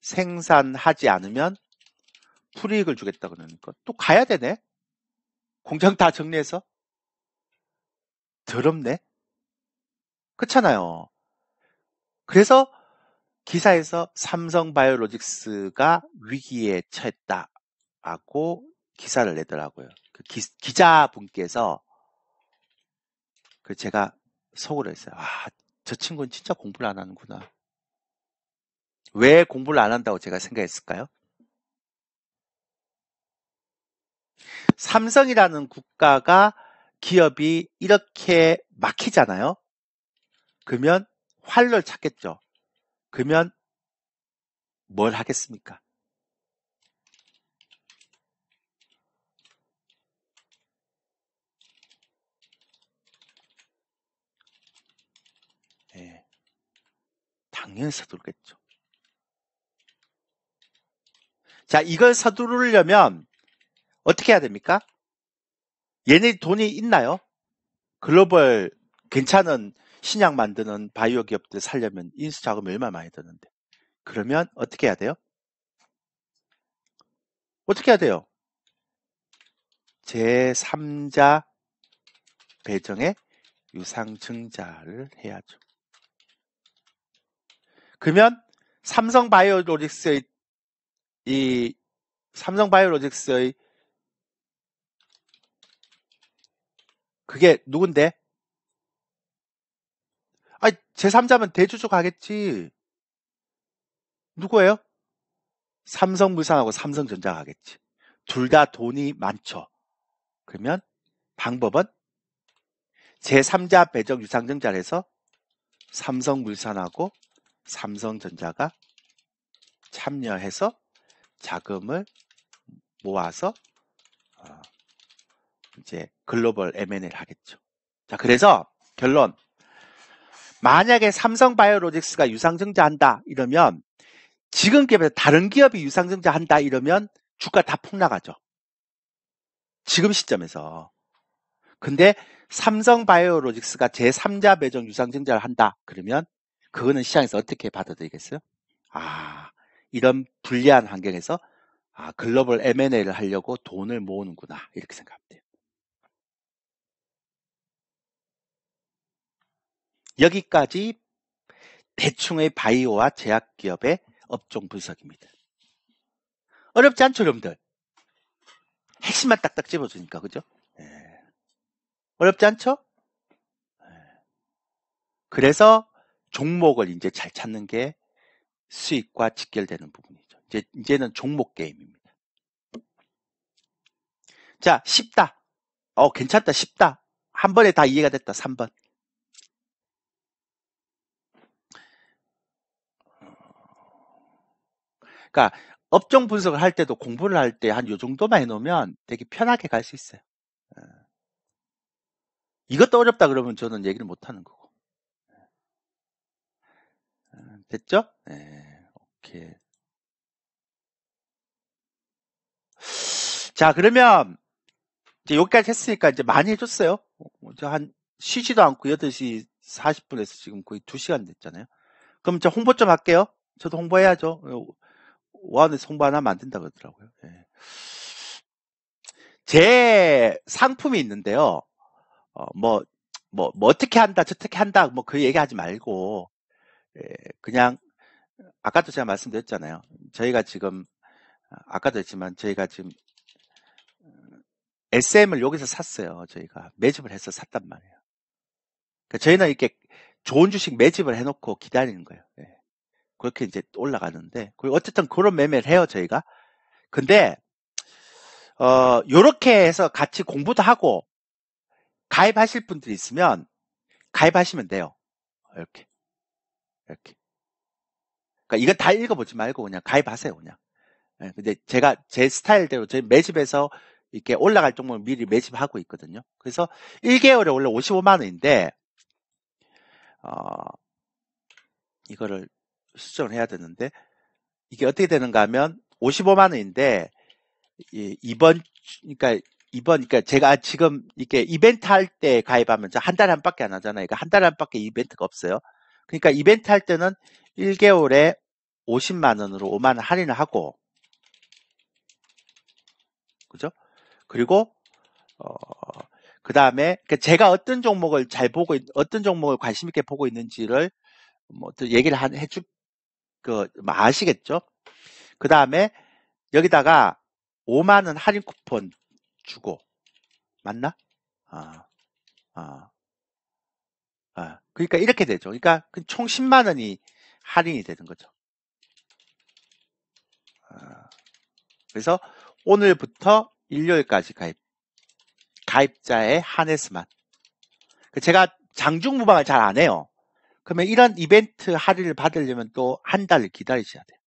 Speaker 1: 생산하지 않으면 불이익을 주겠다 그러니까 또 가야 되네. 공장 다 정리해서. 더럽네. 그렇잖아요. 그래서 기사에서 삼성바이오로직스가 위기에 처했다라고 기사를 내더라고요. 기자분께서 제가 속으로 했어요. 저 친구는 진짜 공부를 안 하는구나. 왜 공부를 안 한다고 제가 생각했을까요? 삼성이라는 국가가 기업이 이렇게 막히잖아요. 그러면 활로를 찾겠죠. 그러면 뭘 하겠습니까? 예, 당연히 서두르겠죠. 자, 이걸 서두르려면 어떻게 해야 됩니까? 얘네 돈이 있나요? 글로벌 괜찮은 신약 만드는 바이오 기업들 살려면 인수 자금이 얼마 많이 드는데. 그러면 어떻게 해야 돼요? 어떻게 해야 돼요? 제3자 배정에 유상증자를 해야죠. 그러면 삼성바이오로직스의 이 삼성바이오로직스의 그게 누군데? 아, 제3자면 대주주 가겠지. 누구예요? 삼성물산하고 삼성전자 가겠지. 둘 다 돈이 많죠. 그러면 방법은 제3자 배정 유상증자를 해서 삼성물산하고 삼성전자가 참여해서 자금을 모아서 이제 글로벌 M&A를 하겠죠. 자, 그래서 결론. 만약에 삼성바이오로직스가 유상증자한다 이러면 지금 기업에서 다른 기업이 유상증자한다 이러면 주가 다 폭락하죠. 지금 시점에서. 근데 삼성바이오로직스가 제3자 배정 유상증자를 한다 그러면 그거는 시장에서 어떻게 받아들이겠어요? 아, 이런 불리한 환경에서 글로벌 M&A를 하려고 돈을 모으는구나 이렇게 생각하면 돼요. 여기까지 대충의 바이오와 제약기업의 업종 분석입니다. 어렵지 않죠, 여러분들? 핵심만 딱딱 집어주니까, 그죠? 예. 어렵지 않죠? 예. 그래서 종목을 이제 잘 찾는 게 수익과 직결되는 부분이죠. 이제는 종목 게임입니다. 자, 쉽다. 괜찮다, 쉽다. 한 번에 다 이해가 됐다, 3번. 그러니까 업종 분석을 할 때도 공부를 할 때 한 요 정도만 해놓으면 되게 편하게 갈 수 있어요. 예. 이것도 어렵다 그러면 저는 얘기를 못 하는 거고. 됐죠? 네, 오케이. 자, 그러면 이제 여기까지 했으니까 이제 많이 해줬어요. 한 쉬지도 않고 8시 40분에서 지금 거의 2시간 됐잖아요. 그럼 저 홍보 좀 할게요. 저도 홍보해야죠. 오한에서 홍보 안 하면 안 된다 그러더라고요. 예. 제 상품이 있는데요. 뭐 어떻게 한다, 저떻게 한다, 뭐 그 얘기하지 말고, 예, 그냥, 아까도 제가 말씀드렸잖아요. 저희가 지금, 아까도 했지만, 저희가 지금 SM을 여기서 샀어요. 저희가 매집을 해서 샀단 말이에요. 그러니까 저희는 이렇게 좋은 주식 매집을 해놓고 기다리는 거예요. 예. 그렇게 이제 올라가는데, 그리고 어쨌든 그런 매매를 해요, 저희가. 근데, 요렇게 해서 같이 공부도 하고, 가입하실 분들이 있으면, 가입하시면 돼요. 이렇게, 이렇게. 그러니까 이거 다 읽어보지 말고 그냥 가입하세요, 그냥. 예, 근데 제가 제 스타일대로 저희 매집에서 이렇게 올라갈 종목을 미리 매집하고 있거든요. 그래서 1개월에 원래 55만 원인데, 이거를 수정을 해야 되는데, 이게 어떻게 되는가 하면 55만 원인데, 그러니까 제가 지금 이렇게 이벤트 할 때 가입하면 한 달에 한 밖에 안 하잖아요. 그러니까 한 달에 한 밖에 이벤트가 없어요. 그러니까 이벤트 할 때는 1개월에 50만 원으로 5만 원 할인을 하고, 그죠? 그리고 그 다음에 제가 어떤 종목을 어떤 종목을 관심 있게 보고 있는지를 뭐 또 얘기를 해줄 아시겠죠? 그 다음에 여기다가 5만 원 할인 쿠폰 주고 맞나? 아, 아, 그러니까 이렇게 되죠. 그러니까 총 10만 원이 할인이 되는 거죠. 그래서 오늘부터 일요일까지 가입자에 한해서만. 제가 장중무방을 잘 안 해요. 그러면 이런 이벤트 할인을 받으려면 또 한 달을 기다리셔야 돼요.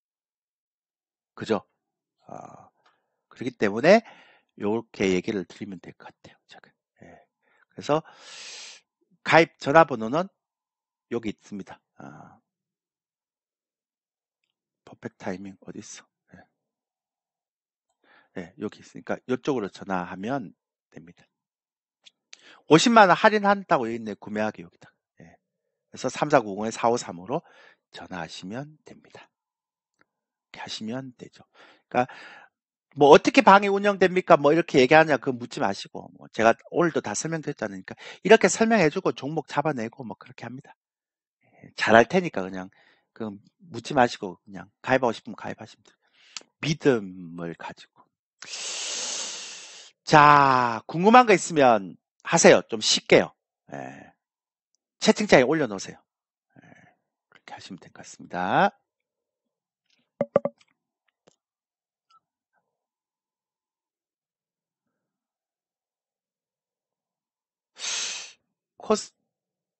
Speaker 1: 그죠? 그렇기 때문에 이렇게 얘기를 드리면 될 것 같아요. 제가. 예. 그래서 가입 전화번호는 여기 있습니다. 퍼펙트 타이밍 어디 있어? 예, 여기 있으니까 이쪽으로 전화하면 됩니다. 50만 원 할인한다고 여기 있네. 구매하기 여기다. 예. 그래서 3490-4535로 전화하시면 됩니다. 이렇게 하시면 되죠. 그러니까 뭐 어떻게 방이 운영됩니까? 뭐 이렇게 얘기하냐 그거 묻지 마시고 뭐 제가 오늘도 다 설명드렸잖아요. 그러니까 이렇게 설명해주고 종목 잡아내고 뭐 그렇게 합니다. 잘할 테니까 그냥 그 묻지 마시고 그냥 가입하고 싶으면 가입하시면 돼요. 믿음을 가지고. 자, 궁금한 거 있으면 하세요. 좀 쉽게요. 예. 채팅창에 올려놓으세요. 예. 그렇게 하시면 될 것 같습니다.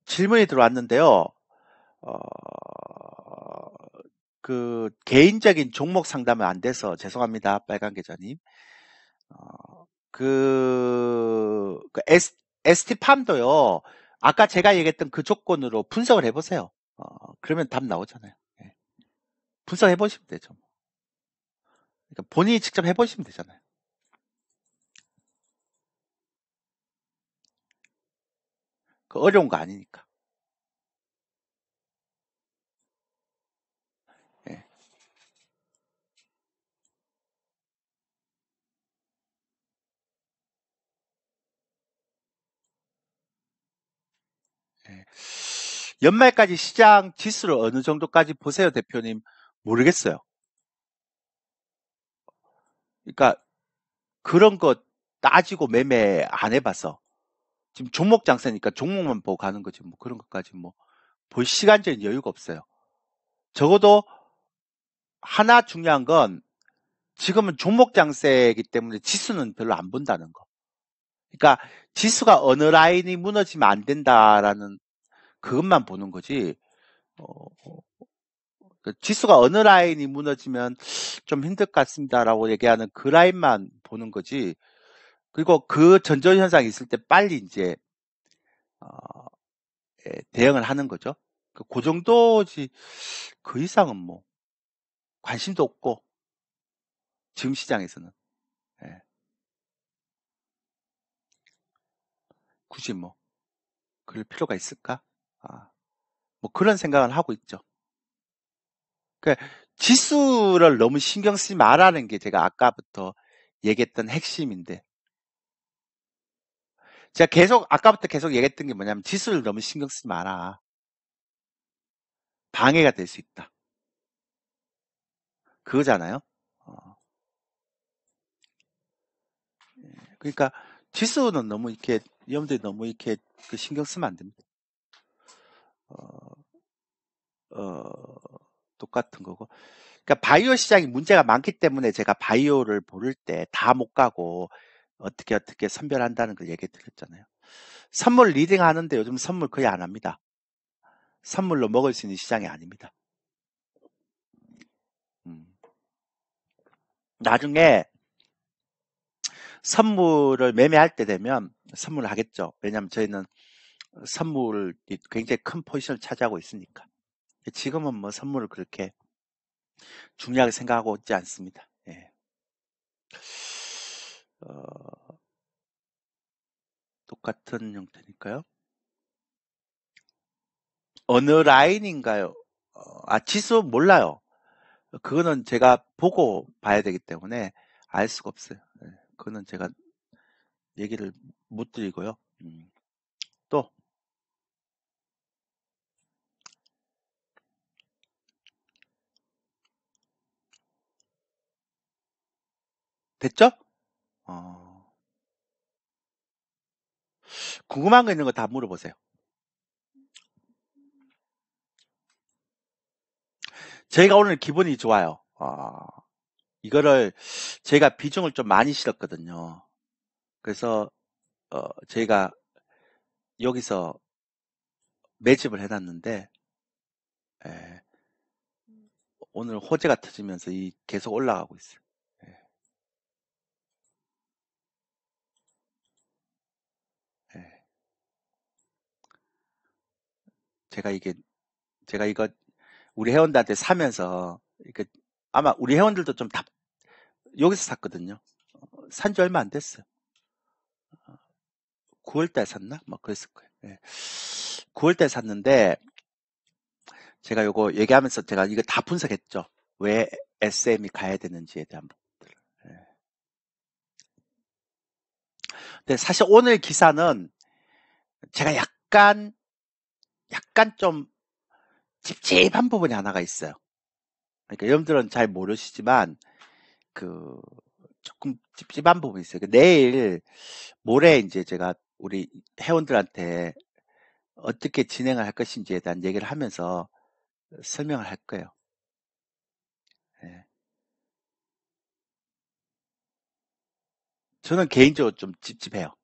Speaker 1: 질문이 들어왔는데요. 그 개인적인 종목 상담은 안 돼서 죄송합니다. 빨간 계좌님. ST팜도요. 아까 제가 얘기했던 그 조건으로 분석을 해보세요. 그러면 답 나오잖아요. 예. 분석해보시면 되죠. 그러니까 본인이 직접 해보시면 되잖아요. 그 어려운 거 아니니까. 예. 예. 연말까지 시장 지수를 어느 정도까지 보세요, 대표님? 모르겠어요. 그러니까 그런 거 따지고 매매 안 해봐서 지금 종목 장세니까 종목만 보고 가는 거지 뭐 그런 것까지 뭐 볼 시간적인 여유가 없어요. 적어도 하나 중요한 건 지금은 종목 장세이기 때문에 지수는 별로 안 본다는 거. 그러니까 지수가 어느 라인이 무너지면 안 된다라는 그것만 보는 거지. 지수가 어느 라인이 무너지면 좀 힘들 것 같습니다라고 얘기하는 그 라인만 보는 거지. 그리고 그 전조 현상이 있을 때 빨리 이제 대응을 하는 거죠. 그 정도지 그 이상은 뭐 관심도 없고 지금 시장에서는 굳이 뭐 그럴 필요가 있을까? 뭐 그런 생각을 하고 있죠. 그러니까 지수를 너무 신경 쓰지 말라는 게 제가 아까부터 얘기했던 핵심인데 제가 아까부터 계속 얘기했던 게 뭐냐면 지수를 너무 신경 쓰지 마라. 방해가 될 수 있다. 그거잖아요. 그러니까 지수는 너무 이렇게 여러분들이 너무 이렇게 그 신경 쓰면 안 됩니다. 똑같은 거고. 그러니까 바이오 시장이 문제가 많기 때문에 제가 바이오를 고를 때 다 못 가고 어떻게 선별한다는 걸 얘기 드렸잖아요. 선물 리딩 하는데 요즘 선물 거의 안 합니다. 선물로 먹을 수 있는 시장이 아닙니다. 나중에 선물을 매매할 때 되면 선물을 하겠죠. 왜냐하면 저희는 선물이 굉장히 큰 포지션을 차지하고 있으니까. 지금은 뭐 선물을 그렇게 중요하게 생각하고 있지 않습니다. 예. 똑같은 형태니까요. 어느 라인인가요? 지수 몰라요. 그거는 제가 보고 봐야 되기 때문에 알 수가 없어요. 예. 그거는 제가 얘기를 못 드리고요. 또 됐죠? 궁금한 거 있는 거 다 물어보세요. 저희가 오늘 기분이 좋아요. 이거를 저희가 비중을 좀 많이 실었거든요. 그래서 저희가 여기서 매집을 해놨는데 예, 오늘 호재가 터지면서 계속 올라가고 있어요. 예, 예. 제가 이거 우리 회원들한테 사면서 이게 아마 우리 회원들도 좀 여기서 샀거든요. 산지 얼마 안 됐어요. 9월달 샀나? 뭐 그랬을 거예요. 예. 9월달 샀는데 제가 요거 얘기하면서 제가 이거 다 분석했죠. 왜 SM이 가야 되는지에 대한 부분들. 예. 근데 사실 오늘 기사는 제가 약간 좀 찝찝한 부분이 하나가 있어요. 그러니까 여러분들은 잘 모르시지만 그 조금 찝찝한 부분이 있어요. 내일 모레 이제 제가 우리 회원들한테 어떻게 진행을 할 것인지에 대한 얘기를 하면서 설명을 할 거예요. 예. 저는 개인적으로 좀 찝찝해요.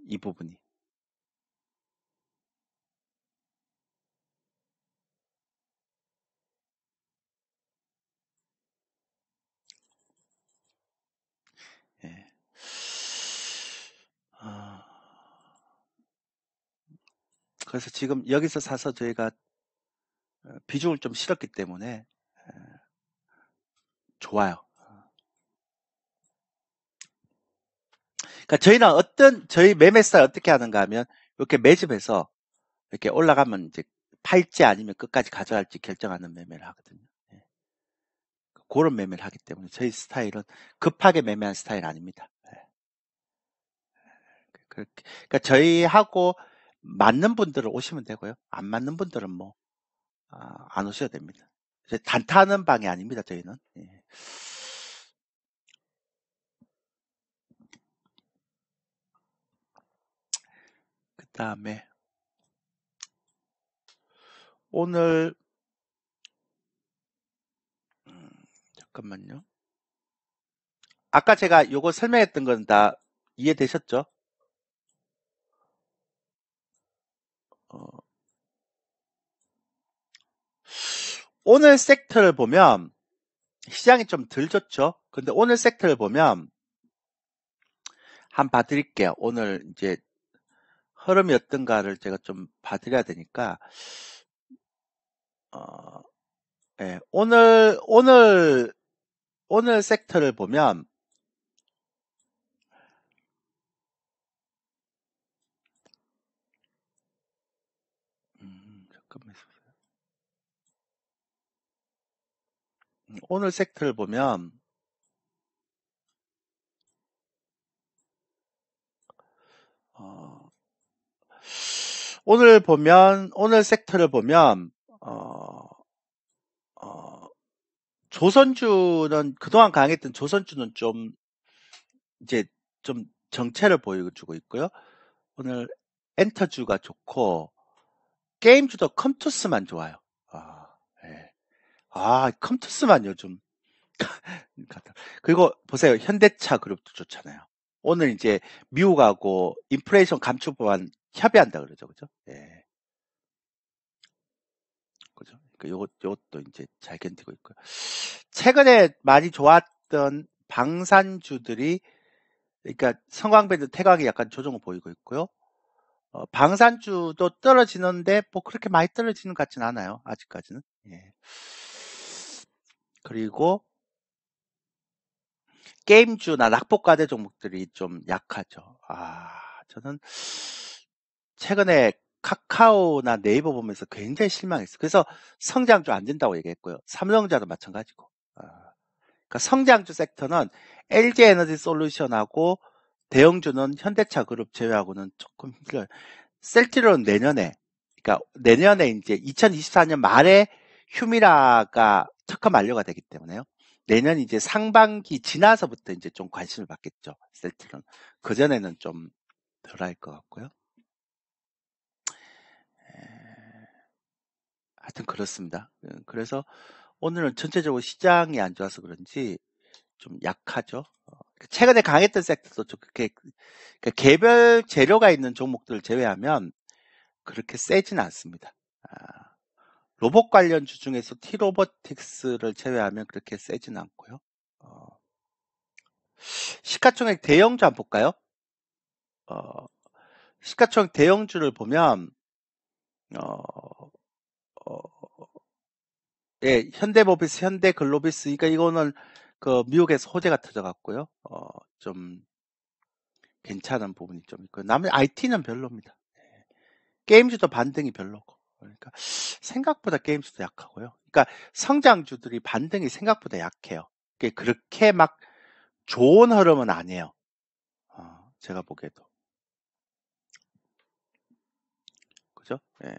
Speaker 1: 이 부분이. 예. 어, 그래서 지금 여기서 사서 저희가 비중을 좀 실었기 때문에 좋아요. 그러니까 저희 매매 스타일 어떻게 하는가 하면 이렇게 매집해서 이렇게 올라가면 이제 팔지 아니면 끝까지 가져갈지 결정하는 매매를 하거든요. 예. 그런 매매를 하기 때문에 저희 스타일은 급하게 매매한 스타일 아닙니다. 예. 그러니까 저희하고 맞는 분들은 오시면 되고요. 안 맞는 분들은 뭐 안 오셔도 됩니다. 단타하는 방이 아닙니다. 저희는. 예. 그 다음에 오늘 잠깐만요. 아까 제가 요거 설명했던 건 다 이해되셨죠? 어, 오늘 섹터를 보면 시장이 좀 덜 좋죠. 근데 오늘 섹터를 보면 한번 봐드릴게요. 오늘 이제 흐름이 어떤가를 제가 좀 봐드려야 되니까 어, 예, 오늘 섹터를 보면 잠깐만 있어보세요. 오늘 섹터를 보면 오늘 섹터를 보면 어, 어, 조선주는 그동안 강했던 조선주는 좀 이제 좀 정체를 보여주고 있고요. 오늘 엔터주가 좋고 게임주도 컴투스만 좋아요. 예. 컴투스만 요즘 그리고 보세요. 현대차 그룹도 좋잖아요. 오늘 이제 미국하고 인플레이션 감축 법안 협의한다 그러죠. 그죠? 예. 그죠? 요것도 이제 잘 견디고 있고요. 최근에 많이 좋았던 방산주들이 그러니까 성광배도 태광이 약간 조정을 보이고 있고요. 방산주도 떨어지는데 뭐 그렇게 많이 떨어지는 것 같진 않아요. 아직까지는. 예. 그리고 게임주나 낙폭과대 종목들이 좀 약하죠. 저는 최근에 카카오나 네이버 보면서 굉장히 실망했어요. 그래서 성장주 안 된다고 얘기했고요. 삼성전자도 마찬가지고. 그러니까 성장주 섹터는 LG에너지 솔루션하고 대형주는 현대차 그룹 제외하고는 조금 힘들어요. 셀트리온 그러니까 내년에 이제 2024년 말에 휴미라가 특허 만료가 되기 때문에요. 내년 이제 상반기 지나서부터 이제 좀 관심을 받겠죠. 셀트리온. 그전에는 좀 덜 할 것 같고요. 하여튼 그렇습니다. 그래서 오늘은 전체적으로 시장이 안 좋아서 그런지 좀 약하죠. 최근에 강했던 섹터도 좀 그렇게 그러니까 개별 재료가 있는 종목들을 제외하면 그렇게 세진 않습니다. 로봇 관련주 중에서 T로보틱스를 제외하면 그렇게 세진 않고요. 시가총액 대형주 한번 볼까요? 시가총액 대형주를 보면 예, 현대모비스, 현대글로비스, 그러니까 이거는 그 미국에서 호재가 터져갔고요. 좀 괜찮은 부분이 좀 있고, 나머지 IT는 별로입니다. 게임주도 반등이 별로고, 그러니까 생각보다 게임주도 약하고요. 그러니까 성장주들이 반등이 생각보다 약해요. 그렇게 막 좋은 흐름은 아니에요. 제가 보기에도. 그죠? 예.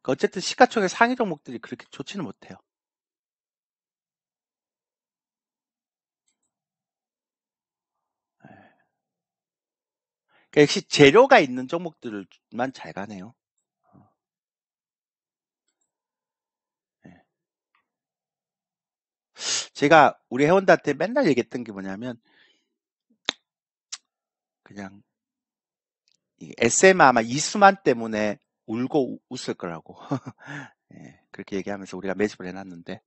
Speaker 1: 어쨌든 시가총액 상위 종목들이 그렇게 좋지는 못해요. 그러니까 역시 재료가 있는 종목들만 잘 가네요. 예. 제가 우리 회원들한테 맨날 얘기했던 게 뭐냐면 그냥 SM 아마 이수만 때문에 울고 웃을 거라고 예, 그렇게 얘기하면서 우리가 매집을 해놨는데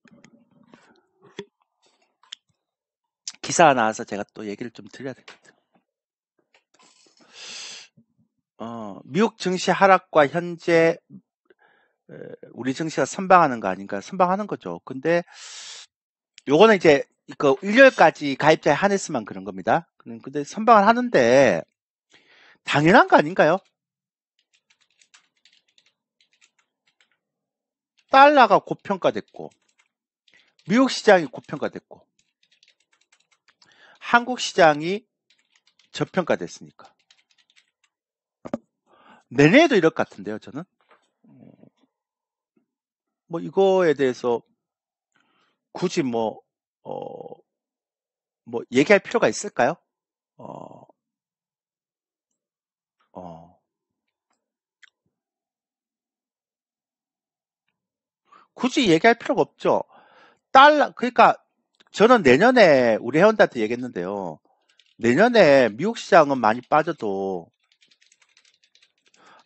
Speaker 1: 기사가 나와서 제가 또 얘기를 좀 드려야 되겠다. 미국 증시 하락과 현재 우리 증시가 선방하는 거 아닌가? 선방하는 거죠. 근데 요거는 이제 그 일요일까지 가입자에 한해서만 그런 겁니다. 근데 선방을 하는데 당연한 거 아닌가요? 달러가 고평가됐고 미국 시장이 고평가됐고 한국 시장이 저평가됐으니까 내년에도 이럴 것 같은데요, 저는. 뭐 이거에 대해서 굳이 뭐 얘기할 필요가 있을까요? 어, 어, 굳이 얘기할 필요가 없죠. 그러니까 저는 내년에 우리 회원들한테 얘기했는데요. 내년에 미국 시장은 많이 빠져도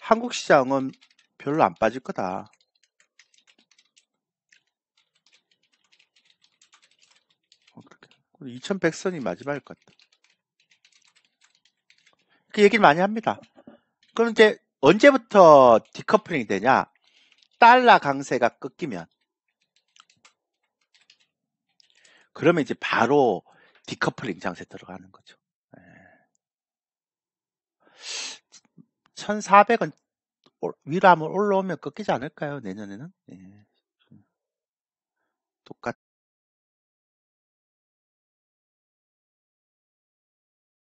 Speaker 1: 한국 시장은 별로 안 빠질 거다. 2100선이 마지막일 것 같다. 그 얘기를 많이 합니다. 그럼 이제 언제부터 디커플링이 되냐? 달러 강세가 꺾이면. 그러면 이제 바로 디커플링 장세 들어가는 거죠. 1400원 위로 한번 올라오면 꺾이지 않을까요? 내년에는? 예. 똑같